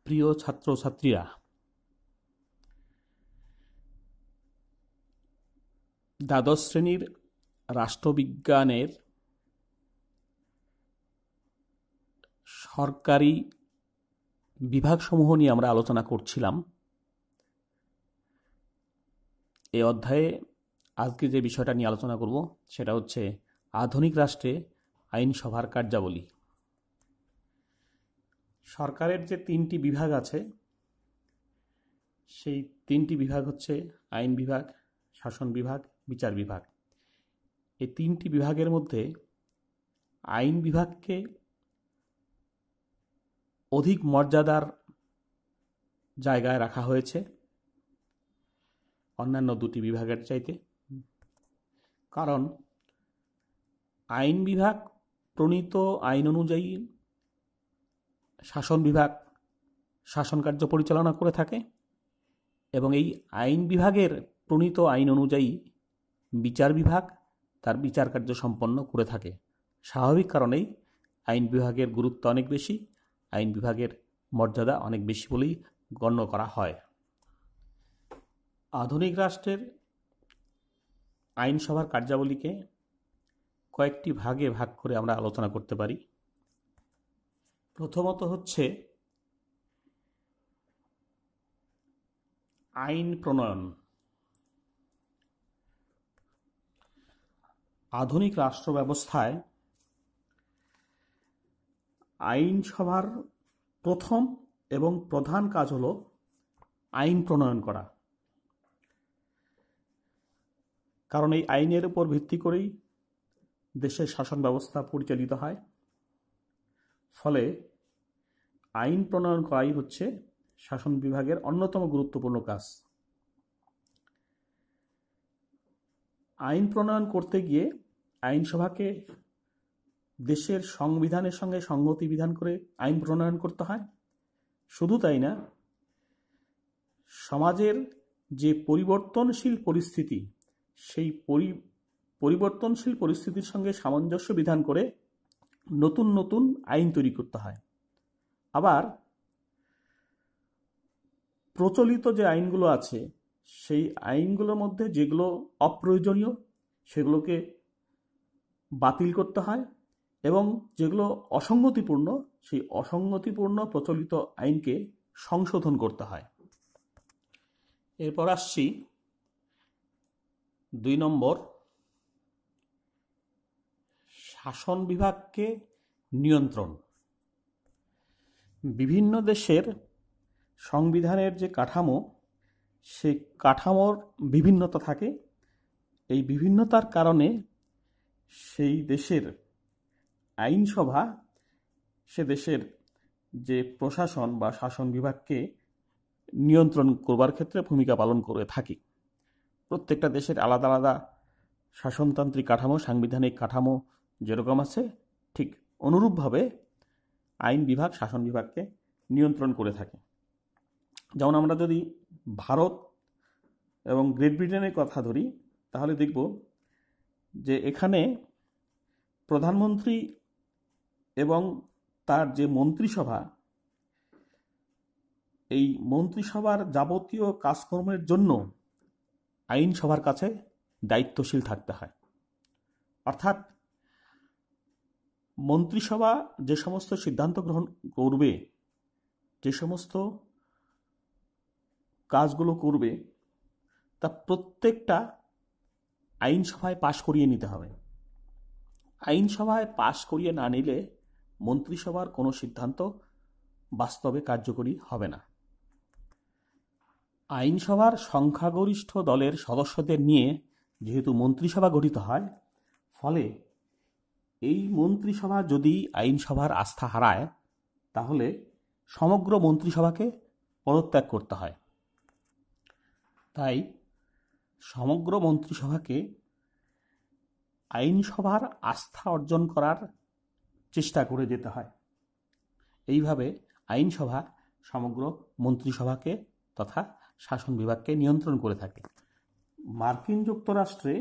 প্রিয় ছাত্রছাত্রীরা, দ্বাদশ শ্রেণীর রাষ্ট্রবিজ্ঞানের সরকারি বিভাগসমূহ নিয়ে আমরা আলোচনা করছিলাম। এই অধ্যায়ে আজকে যে বিষয়টা নিয়ে আলোচনা করব সেটা হচ্ছে আধুনিক রাষ্ট্রে আইনসভার কার্যাবলী। সরকারের যে তিনটি বিভাগ আছে সেই তিনটি বিভাগ হচ্ছে আইন বিভাগ, শাসন বিভাগ, বিচার বিভাগ। এই তিনটি বিভাগের মধ্যে আইন বিভাগকে অধিক মর্যাদার জায়গায় রাখা হয়েছে অন্যান্য দুটি বিভাগের চাইতে। কারণ আইন বিভাগ প্রণীত আইন অনুযায়ী শাসন বিভাগ শাসন কার্য পরিচালনা করে থাকে এবং এই আইন বিভাগের প্রণীত আইন অনুযায়ী বিচার বিভাগ তার বিচার কার্য সম্পন্ন করে থাকে। স্বাভাবিক কারণেই আইন বিভাগের গুরুত্ব অনেক বেশি, আইন বিভাগের মর্যাদা অনেক বেশি বলেই গণ্য করা হয়। আধুনিক রাষ্ট্রের আইনসভার কার্যাবলীকে কয়েকটি ভাগে ভাগ করে আমরা আলোচনা করতে পারি। প্রথমত হচ্ছে আইন প্রণয়ন। আধুনিক রাষ্ট্র ব্যবস্থায় আইনসভার প্রথম এবং প্রধান কাজ হল আইন প্রণয়ন করা। কারণ এই আইনের উপর ভিত্তি করেই দেশের শাসন ব্যবস্থা পরিচালিত হয়। ফলে আইন প্রণয়ন করাই হচ্ছে শাসন বিভাগের অন্যতম গুরুত্বপূর্ণ কাজ। আইন প্রণয়ন করতে গিয়ে আইনসভাকে দেশের সংবিধানের সঙ্গে সংগতি বিধান করে আইন প্রণয়ন করতে হয়। শুধু তাই না, সমাজের যে পরিবর্তনশীল পরিস্থিতি সেই পরিবর্তনশীল পরিস্থিতির সঙ্গে সামঞ্জস্য বিধান করে নতুন নতুন আইন তৈরি করতে হয়। আবার প্রচলিত যে আইনগুলো আছে সেই আইনগুলোর মধ্যে যেগুলো অপ্রয়োজনীয় সেগুলোকে বাতিল করতে হয় এবং যেগুলো অসঙ্গতিপূর্ণ সেই অসঙ্গতিপূর্ণ প্রচলিত আইনকে সংশোধন করতে হয়। এরপর আসছি 2 নম্বর, শাসন বিভাগকে নিয়ন্ত্রণ। বিভিন্ন দেশের সংবিধানের যে কাঠামো সেই কাঠামোর বিভিন্নতা থাকে। এই বিভিন্নতার কারণে সেই দেশের আইনসভা সে দেশের যে প্রশাসন বা শাসন বিভাগকে নিয়ন্ত্রণ করবার ক্ষেত্রে ভূমিকা পালন করে থাকে। প্রত্যেকটা দেশের আলাদা আলাদা শাসনতান্ত্রিক কাঠামো, সাংবিধানিক কাঠামো যেরকম আছে ঠিক অনুরূপভাবে আইন বিভাগ শাসন বিভাগকে নিয়ন্ত্রণ করে থাকে। যেমন আমরা যদি ভারত এবং গ্রেট ব্রিটেনের কথা ধরি তাহলে দেখব যে এখানে প্রধানমন্ত্রী এবং তার যে মন্ত্রিসভা, এই মন্ত্রিসভার যাবতীয় কাজকর্মের জন্য আইনসভার কাছে দায়িত্বশীল থাকতে হয়। অর্থাৎ মন্ত্রিসভা যে সমস্ত সিদ্ধান্ত গ্রহণ করবে, যে সমস্ত কাজগুলো করবে তা প্রত্যেকটা আইনসভায় পাশ করিয়ে নিতে হবে। আইনসভায় পাশ করিয়ে না নিলে মন্ত্রিসভার কোনো সিদ্ধান্ত বাস্তবে কার্যকরী হবে না। আইনসভার সংখ্যাগরিষ্ঠ দলের সদস্যদের নিয়ে যেহেতু মন্ত্রিসভা গঠিত হয়, ফলে এই মন্ত্রিসভা যদি আইনসভার আস্থা হারায় তাহলে সমগ্র মন্ত্রিসভাকে পদত্যাগ করতে হয়। তাই সমগ্র মন্ত্রিসভাকে আইনসভার আস্থা অর্জন করার চেষ্টা করে যেতে হয়। এইভাবে আইনসভা সমগ্র মন্ত্রিসভাকে তথা শাসন বিভাগকে নিয়ন্ত্রণ করে থাকে। মার্কিন যুক্তরাষ্ট্রে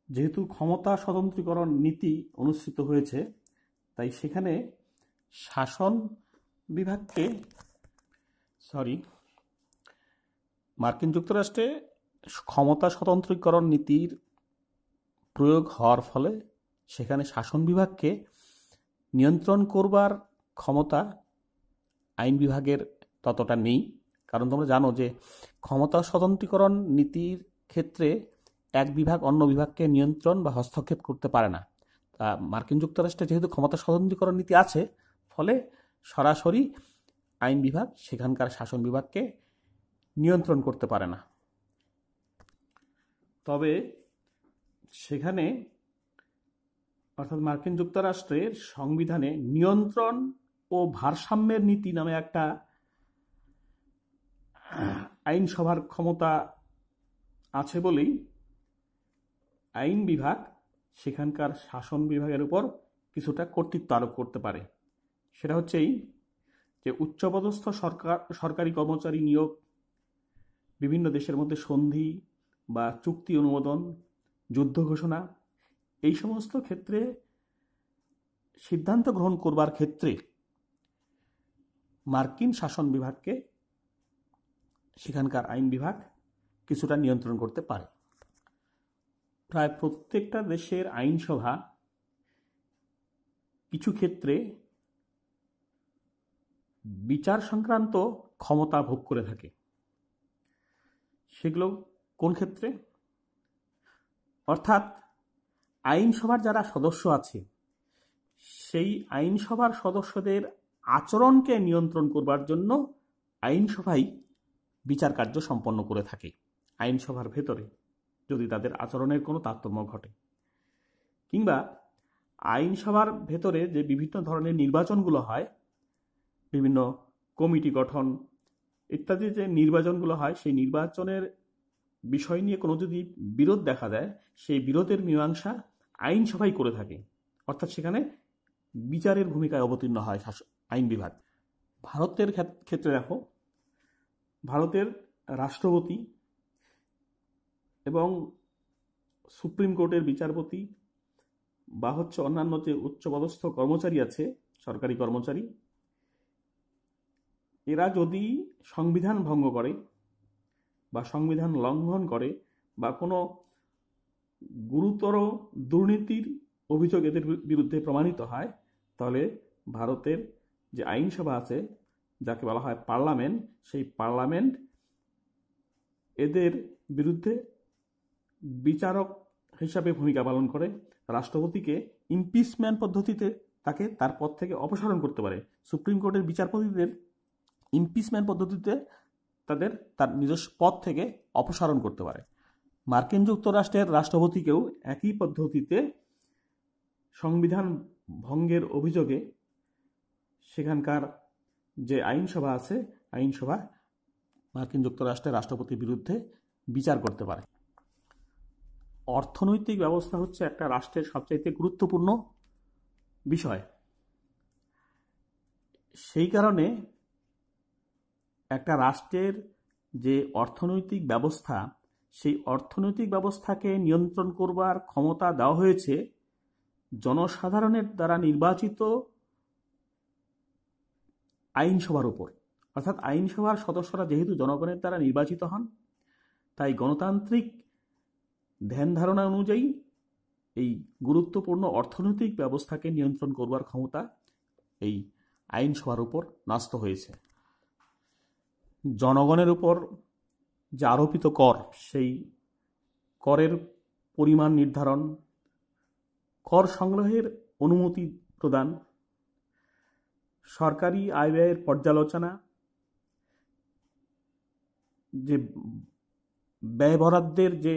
যেহেতু ক্ষমতা স্বতন্ত্রীকরণ নীতি অনুসৃত হয়েছে, তাই সেখানে শাসন বিভাগকে মার্কিন যুক্তরাষ্ট্রে ক্ষমতা স্বতন্ত্রীকরণ নীতির প্রয়োগ হওয়ার ফলে সেখানে শাসন বিভাগকে নিয়ন্ত্রণ করবার ক্ষমতা আইন বিভাগের ততটা নেই। কারণ তোমরা জানো যে ক্ষমতা স্বতন্ত্রীকরণ নীতির ক্ষেত্রে এক বিভাগ অন্য বিভাগকে নিয়ন্ত্রণ বা হস্তক্ষেপ করতে পারে না। তা মার্কিন যুক্তরাষ্ট্রে যেহেতু ক্ষমতা স্বতন্ত্রীকরণ নীতি আছে, ফলে সরাসরি আইন বিভাগ সেখানকার শাসন বিভাগকে নিয়ন্ত্রণ করতে পারে না। তবে সেখানে অর্থাৎ মার্কিন যুক্তরাষ্ট্রের সংবিধানে নিয়ন্ত্রণ ও ভারসাম্যের নীতি নামে একটা আইনসভার ক্ষমতা আছে বলেই আইন বিভাগ সেখানকার শাসন বিভাগের উপর কিছুটা কর্তৃত্ব আরোপ করতে পারে। সেটা হচ্ছে এই যে উচ্চপদস্থ সরকারি কর্মচারী নিয়োগ, বিভিন্ন দেশের মধ্যে সন্ধি বা চুক্তি অনুমোদন, যুদ্ধ ঘোষণা, এই সমস্ত ক্ষেত্রে সিদ্ধান্ত গ্রহণ করবার ক্ষেত্রে মার্কিন শাসন বিভাগকে সেখানকার আইন বিভাগ কিছুটা নিয়ন্ত্রণ করতে পারে। প্রায় প্রত্যেকটা দেশের আইনসভা কিছু ক্ষেত্রে বিচার সংক্রান্ত ক্ষমতা ভোগ করে থাকে। সেগুলো কোন ক্ষেত্রে? অর্থাৎ আইনসভার যারা সদস্য আছে সেই আইনসভার সদস্যদের আচরণকে নিয়ন্ত্রণ করবার জন্য আইনসভাই বিচার কার্য সম্পন্ন করে থাকে। আইনসভার ভেতরে যদি তাদের আচরণের কোনো তারতম্য ঘটে, কিংবা আইনসভার ভেতরে যে বিভিন্ন ধরনের নির্বাচনগুলো হয়, বিভিন্ন কমিটি গঠন ইত্যাদি যে নির্বাচনগুলো হয়, সেই নির্বাচনের বিষয় নিয়ে কোনো যদি বিরোধ দেখা দেয়, সেই বিরোধের মীমাংসা আইনসভাই করে থাকে। অর্থাৎ সেখানে বিচারের ভূমিকায় অবতীর্ণ হয় আইন বিভাগ। ভারতের ক্ষেত্রে দেখো, ভারতের রাষ্ট্রপতি এবং সুপ্রিম কোর্টের বিচারপতি বা হচ্ছে অন্যান্য যে উচ্চপদস্থ কর্মচারী আছে, সরকারি কর্মচারী, এরা যদি সংবিধান ভঙ্গ করে বা সংবিধান লঙ্ঘন করে বা কোনো গুরুতর দুর্নীতির অভিযোগ এদের বিরুদ্ধে প্রমাণিত হয়, তাহলে ভারতের যে আইনসভা আছে, যাকে বলা হয় পার্লামেন্ট, সেই পার্লামেন্ট এদের বিরুদ্ধে বিচারক হিসাবে ভূমিকা পালন করে। রাষ্ট্রপতিকে ইমপিচমেন্ট পদ্ধতিতে তাকে তার পদ থেকে অপসারণ করতে পারে। সুপ্রিম কোর্টের বিচারপতিদের ইমপিচমেন্ট পদ্ধতিতে তার নিজস্ব পদ থেকে অপসারণ করতে পারে। মার্কিন যুক্তরাষ্ট্রের রাষ্ট্রপতিকেও একই পদ্ধতিতে সংবিধান ভঙ্গের অভিযোগে সেখানকার যে আইনসভা আছে, আইনসভা মার্কিন যুক্তরাষ্ট্রের রাষ্ট্রপতির বিরুদ্ধে বিচার করতে পারে। অর্থনৈতিক ব্যবস্থা হচ্ছে একটা রাষ্ট্রের সবচাইতে গুরুত্বপূর্ণ বিষয়। সেই কারণে একটা রাষ্ট্রের যে অর্থনৈতিক ব্যবস্থা, সেই অর্থনৈতিক ব্যবস্থাকে নিয়ন্ত্রণ করবার ক্ষমতা দেওয়া হয়েছে জনসাধারণের দ্বারা নির্বাচিত আইনসভার উপর। অর্থাৎ আইনসভার সদস্যরা যেহেতু জনগণের দ্বারা নির্বাচিত হন, তাই গণতান্ত্রিক ধ্যান ধারণা অনুযায়ী এই গুরুত্বপূর্ণ অর্থনৈতিক ব্যবস্থাকে নিয়ন্ত্রণ করবার ক্ষমতা এই আইনসভার উপর ন্যস্ত হয়েছে। জনগণের উপর যে আরোপিত কর, সেই করের পরিমাণ নির্ধারণ, কর সংগ্রহের অনুমতি প্রদান, সরকারি আয় ব্যয়ের পর্যালোচনা, যে ব্যয় বরাদ্দের যে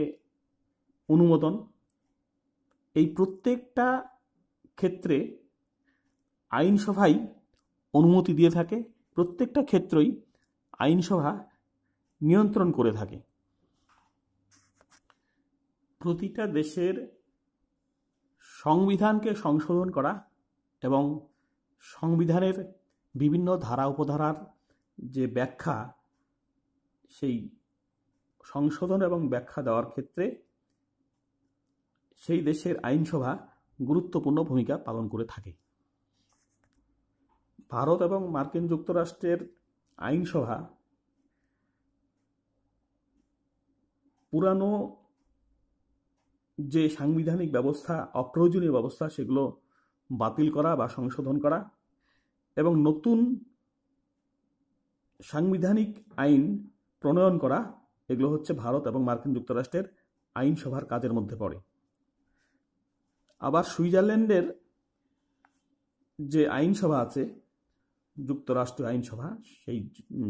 অনুমোদন, এই প্রত্যেকটা ক্ষেত্রে আইনসভাই অনুমতি দিয়ে থাকে। প্রত্যেকটা ক্ষেত্রেই আইনসভা নিয়ন্ত্রণ করে থাকে। প্রতিটা দেশের সংবিধানকে সংশোধন করা এবং সংবিধানের বিভিন্ন ধারা উপধারার যে ব্যাখ্যা, সেই সংশোধন এবং ব্যাখ্যা দেওয়ার ক্ষেত্রে সেই দেশের আইনসভা গুরুত্বপূর্ণ ভূমিকা পালন করে থাকে। ভারত এবং মার্কিন যুক্তরাষ্ট্রের আইনসভা পুরানো যে সাংবিধানিক ব্যবস্থা, অপ্রয়োজনীয় ব্যবস্থা, সেগুলো বাতিল করা বা সংশোধন করা এবং নতুন সাংবিধানিক আইন প্রণয়ন করা, এগুলো হচ্ছে ভারত এবং মার্কিন যুক্তরাষ্ট্রের আইনসভার কাজের মধ্যে পড়ে। আবার সুইজারল্যান্ডের যে আইনসভা আছে, যুক্তরাষ্ট্রীয় আইনসভা, সেই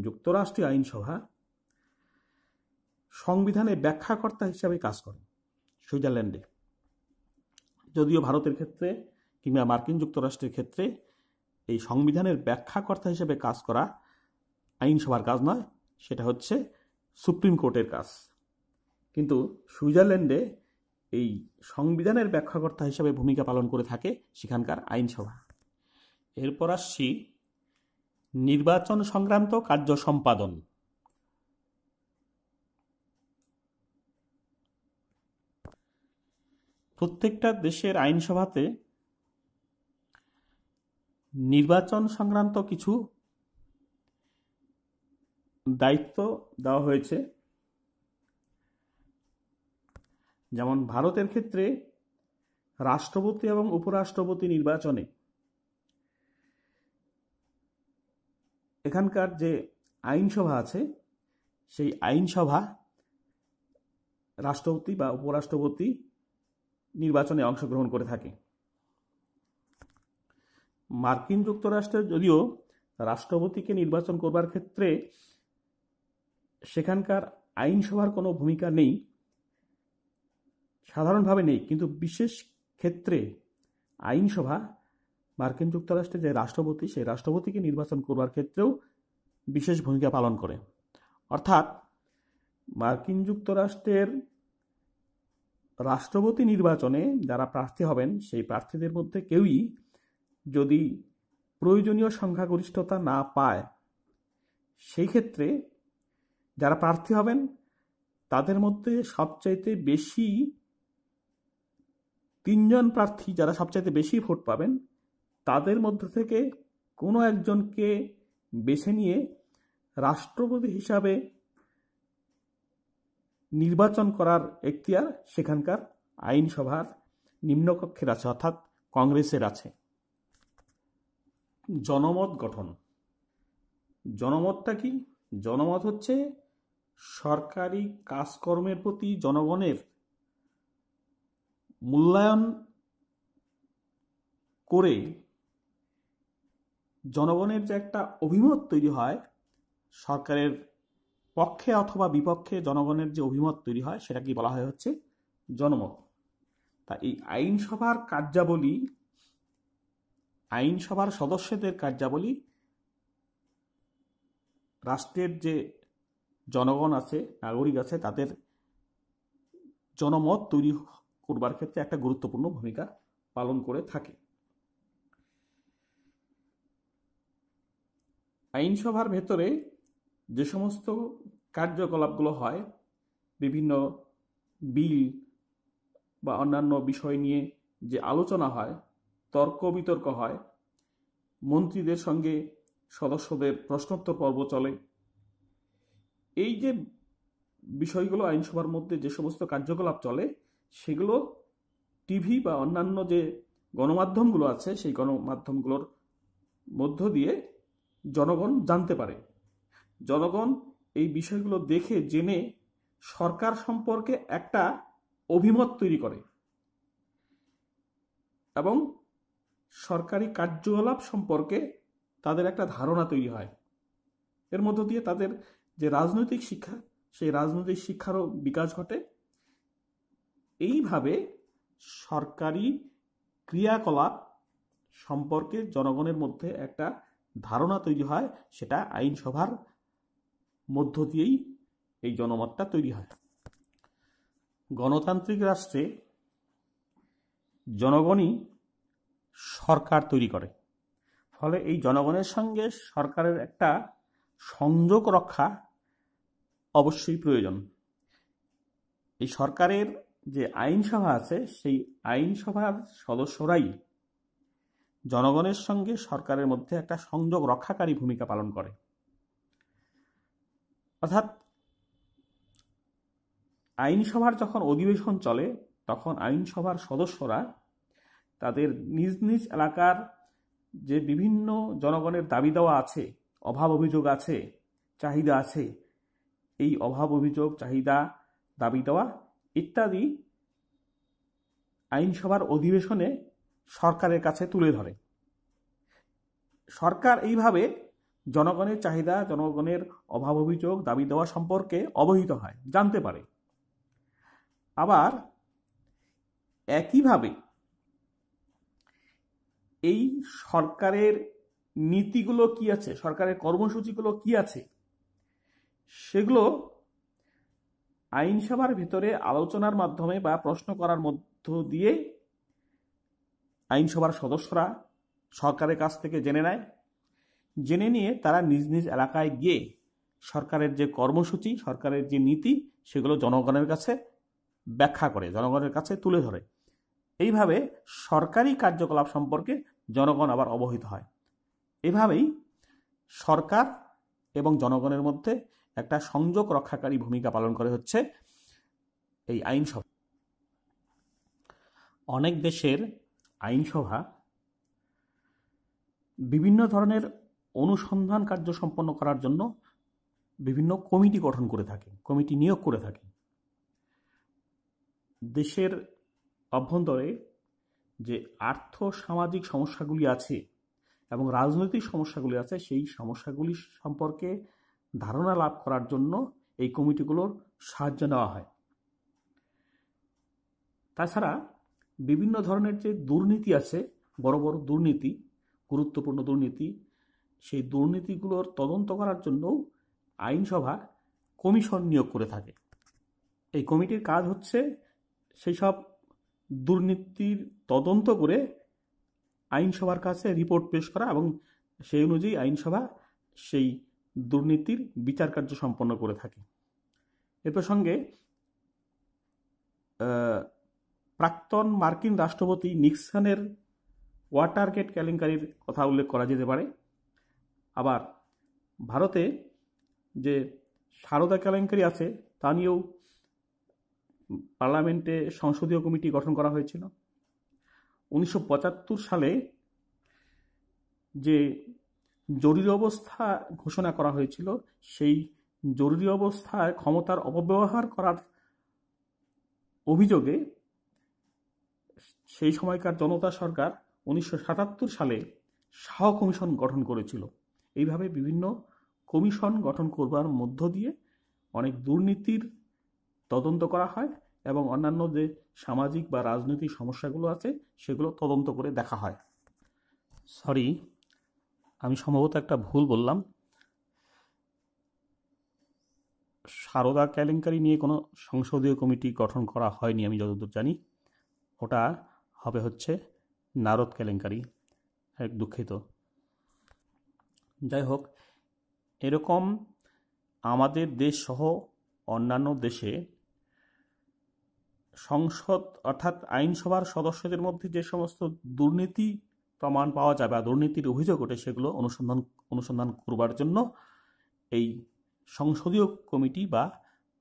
যুক্তরাষ্ট্রীয় আইনসভা সংবিধানে ব্যাখ্যাকর্তা হিসাবে কাজ করে সুইজারল্যান্ডে। যদিও ভারতের ক্ষেত্রে কিংবা মার্কিন যুক্তরাষ্ট্রের ক্ষেত্রে এই সংবিধানের ব্যাখ্যাকর্তা হিসেবে কাজ করা আইনসভার কাজ নয়, সেটা হচ্ছে সুপ্রিম কোর্টের কাজ। কিন্তু সুইজারল্যান্ডে এই সংবিধানের ব্যাখ্যাকর্তা হিসেবে ভূমিকা পালন করে থাকে সেখানকার আইনসভা। এরপর আসছি নির্বাচন সংক্রান্ত কার্য সম্পাদন। প্রত্যেকটা দেশের আইনসভাতে নির্বাচন সংক্রান্ত কিছু দায়িত্ব দেওয়া হয়েছে। যেমন ভারতের ক্ষেত্রে রাষ্ট্রপতি এবং উপরাষ্ট্রপতি নির্বাচনে এখানকার যে আইনসভা আছে, সেই আইনসভা রাষ্ট্রপতি বা উপরাষ্ট্রপতি নির্বাচনে অংশগ্রহণ করে থাকে। মার্কিন যুক্তরাষ্ট্রের যদিও রাষ্ট্রপতিকে নির্বাচন করবার ক্ষেত্রে সেখানকার আইনসভার কোনো ভূমিকা নেই, সাধারণভাবে নেই, কিন্তু বিশেষ ক্ষেত্রে আইনসভা মার্কিন যুক্তরাষ্ট্রের যে রাষ্ট্রপতি, সেই রাষ্ট্রপতিকে নির্বাচন করবার ক্ষেত্রেও বিশেষ ভূমিকা পালন করে। অর্থাৎ মার্কিন যুক্তরাষ্ট্রের রাষ্ট্রপতি নির্বাচনে যারা প্রার্থী হবেন, সেই প্রার্থীদের মধ্যে কেউই যদি প্রয়োজনীয় সংখ্যাগরিষ্ঠতা না পায়, সেই ক্ষেত্রে যারা প্রার্থী হবেন তাদের মধ্যে সবচাইতে বেশি 3 জন প্রার্থী যারা সবচাইতে বেশি ভোট পাবেন, তাদের মধ্যে থেকে কোনো একজনকে বেছে নিয়ে রাষ্ট্রপতি হিসাবে নির্বাচন করার এখতিয়ার সেখানকার আইনসভার নিম্নকক্ষের আছে, অর্থাৎ কংগ্রেসের আছে। জনমত গঠন। জনমতটা কি? জনমত হচ্ছে সরকারি কাজকর্মের প্রতি জনগণের মূল্যায়ন করে জনগণের যে একটা অভিমত তৈরি হয়, সরকারের পক্ষে অথবা বিপক্ষে জনগণের যে অভিমত তৈরি হয়, সেটা কি বলা হয় হচ্ছে জনমত। তা এই আইনসভার কার্যাবলী, আইনসভার সদস্যদের কার্যাবলী রাষ্ট্রের যে জনগণ আছে, নাগরিক আছে, তাদের জনমত তৈরি করবার ক্ষেত্রে একটা গুরুত্বপূর্ণ ভূমিকা পালন করে থাকে। আইনসভার ভেতরে যে সমস্ত কার্যকলাপগুলো হয়, বিভিন্ন বিল বা অন্যান্য বিষয় নিয়ে যে আলোচনা হয়, তর্ক বিতর্ক হয়, মন্ত্রীদের সঙ্গে সদস্যদের প্রশ্নোত্তর পর্ব চলে, এই যে বিষয়গুলো আইনসভার মধ্যে যে সমস্ত কার্যকলাপ চলে, সেগুলো টিভি বা অন্যান্য যে গণমাধ্যমগুলো আছে, সেই গণমাধ্যমগুলোর মধ্য দিয়ে জনগণ জানতে পারে। জনগণ এই বিষয়গুলো দেখে জেনে সরকার সম্পর্কে একটা অভিমত তৈরি করে এবং সরকারি কার্যকলাপ সম্পর্কে তাদের একটা ধারণা তৈরি হয়। এর মধ্য দিয়ে তাদের যে রাজনৈতিক শিক্ষা, সেই রাজনৈতিক শিক্ষারও বিকাশ ঘটে। এইভাবে সরকারি ক্রিয়াকলাপ সম্পর্কে জনগণের মধ্যে একটা ধারণা তৈরি হয়, সেটা আইনসভার মধ্য দিয়েই এই জনমতটা তৈরি হয়। গণতান্ত্রিক রাষ্ট্রে জনগণই সরকার তৈরি করে, ফলে এই জনগণের সঙ্গে সরকারের একটা সংযোগ রক্ষা অবশ্যই প্রয়োজন। এই সরকারের যে আইনসভা আছে, সেই আইনসভার সদস্যরাই জনগণের সঙ্গে সরকারের মধ্যে একটা সংযোগ রক্ষাকারী ভূমিকা পালন করে। অর্থাৎ আইনসভার যখন অধিবেশন চলে তখন আইনসভার সদস্যরা তাদের নিজ নিজ এলাকার যে বিভিন্ন জনগণের দাবি দেওয়া আছে, অভাব অভিযোগ আছে, চাহিদা আছে, এই অভাব অভিযোগ, চাহিদা, দাবি দেওয়া ইত্যাদি আইনসভার অধিবেশনে সরকারের কাছে তুলে ধরে। সরকার এইভাবে জনগণের চাহিদা, জনগণের অভাব অভিযোগ, দাবি দেওয়া সম্পর্কে অবহিত হয়, জানতে পারে। আবার একইভাবে এই সরকারের নীতিগুলো কি আছে, সরকারের কর্মসূচিগুলো কি আছে, সেগুলো আইনসভার ভিতরে আলোচনার মাধ্যমে বা প্রশ্ন করার মধ্য দিয়ে আইনসভার সদস্যরা সরকারের কাছ থেকে জেনে নেয়। জেনে নিয়ে তারা নিজ নিজ এলাকায় গিয়ে সরকারের যে কর্মসূচি, সরকারের যে নীতি, সেগুলো জনগণের কাছে ব্যাখ্যা করে, জনগণের কাছে তুলে ধরে। এইভাবে সরকারি কার্যকলাপ সম্পর্কে জনগণ আবার অবহিত হয়। এভাবেই সরকার এবং জনগণের মধ্যে একটা সংযোগ রক্ষাকারী ভূমিকা পালন করে হচ্ছে এই আইনসভা। অনেক দেশের আইনসভা বিভিন্ন ধরনের অনুসন্ধান কার্য সম্পন্ন করার জন্য বিভিন্ন কমিটি গঠন করে থাকে, কমিটি নিয়োগ করে থাকে। দেশের অভ্যন্তরে যে আর্থ সামাজিক সমস্যাগুলি আছে এবং রাজনৈতিক সমস্যাগুলি আছে, সেই সমস্যাগুলি সম্পর্কে ধারণা লাভ করার জন্য এই কমিটিগুলোর সাহায্য নেওয়া হয়। তাছাড়া বিভিন্ন ধরনের যে দুর্নীতি আছে, বড় বড় দুর্নীতি, গুরুত্বপূর্ণ দুর্নীতি, সেই দুর্নীতিগুলোর তদন্ত করার জন্য আইনসভা কমিশন নিয়োগ করে থাকে। এই কমিটির কাজ হচ্ছে সেই সব দুর্নীতির তদন্ত করে আইনসভার কাছে রিপোর্ট পেশ করা এবং সেই অনুযায়ী আইনসভা সেই দুর্নীতির বিচার কার্য সম্পন্ন করে থাকে। এ প্রসঙ্গে প্রাক্তন মার্কিন রাষ্ট্রপতি নিক্সনের ওয়াটারগেট কেলেঙ্কারির কথা উল্লেখ করা যেতে পারে। আবার ভারতে যে সারদা কেলেঙ্কারি আছে তা নিয়েও পার্লামেন্টে সংসদীয় কমিটি গঠন করা হয়েছিল। 1975 সালে যে জরুরি অবস্থা ঘোষণা করা হয়েছিল, সেই জরুরি অবস্থায় ক্ষমতার অপব্যবহার করার অভিযোগে সেই সময়কার জনতা সরকার 1977 সালে শাহ কমিশন গঠন করেছিল। এইভাবে বিভিন্ন কমিশন গঠন করবার মধ্য দিয়ে অনেক দুর্নীতির তদন্ত করা হয় এবং অন্যান্য যে সামাজিক বা রাজনৈতিক সমস্যাগুলো আছে সেগুলো তদন্ত করে দেখা হয়। সরি, আমি সম্ভবত একটা ভুল বললাম। সারদা কেলেঙ্কারি নিয়ে কোনো সংসদীয় কমিটি গঠন করা হয়নি আমি যতদূর জানি। ওটা হবে হচ্ছে নারদ কেলেঙ্কারি। দুঃখিত। যাই হোক, এরকম আমাদের দেশ সহ অন্যান্য দেশে সংসদ অর্থাৎ আইনসভার সদস্যদের মধ্যে যে সমস্ত দুর্নীতি প্রমাণ পাওয়া যায় বা দুর্নীতির অভিযোগ ওঠে, সেগুলো অনুসন্ধান করবার জন্য এই সংসদীয় কমিটি বা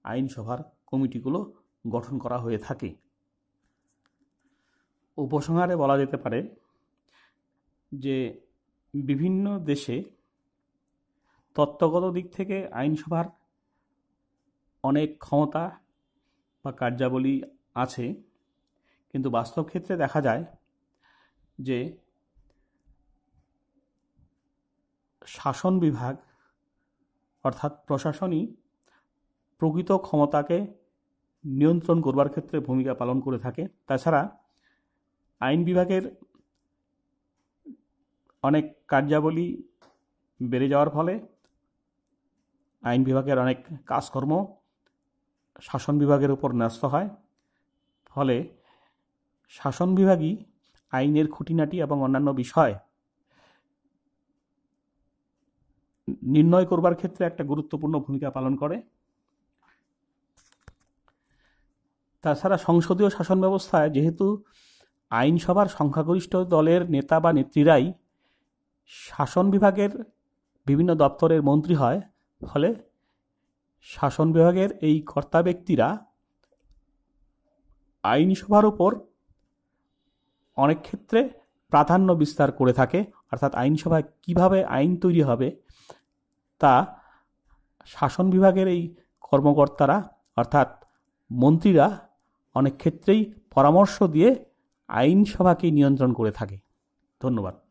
আইনসভার কমিটিগুলো গঠন করা হয়ে থাকে। উপসংহারে বলা যেতে পারে যে বিভিন্ন দেশে তত্ত্বগত দিক থেকে আইনসভার অনেক ক্ষমতা বা কার্যাবলী আছে, কিন্তু বাস্তব ক্ষেত্রে দেখা যায় যে শাসন বিভাগ অর্থাৎ প্রশাসনই প্রকৃত ক্ষমতাকে নিয়ন্ত্রণ করবার ক্ষেত্রে ভূমিকা পালন করে থাকে। তাছাড়া আইন বিভাগের অনেক কার্যাবলী বেড়ে যাওয়ার ফলে আইন বিভাগের অনেক কাজকর্ম শাসন বিভাগের উপর ন্যস্ত হয়। ফলে শাসন বিভাগই আইনের খুঁটিনাটি এবং অন্যান্য বিষয় নির্ণয় করবার ক্ষেত্রে একটা গুরুত্বপূর্ণ ভূমিকা পালন করে। তাছাড়া সংসদীয় শাসন ব্যবস্থায় যেহেতু আইনসভার সংখ্যাগরিষ্ঠ দলের নেতা বা নেত্রীরাই শাসন বিভাগের বিভিন্ন দপ্তরের মন্ত্রী হয়। ফলে শাসন বিভাগের এই কর্তা ব্যক্তিরা আইনসভার উপর অনেক ক্ষেত্রে প্রাধান্য বিস্তার করে থাকে। অর্থাৎ আইনসভায় কিভাবে আইন তৈরি হবে তা শাসন বিভাগের এই কর্মকর্তারা অর্থাৎ মন্ত্রীরা অনেক ক্ষেত্রেই পরামর্শ দিয়ে আইনসভাকে নিয়ন্ত্রণ করে থাকে। ধন্যবাদ।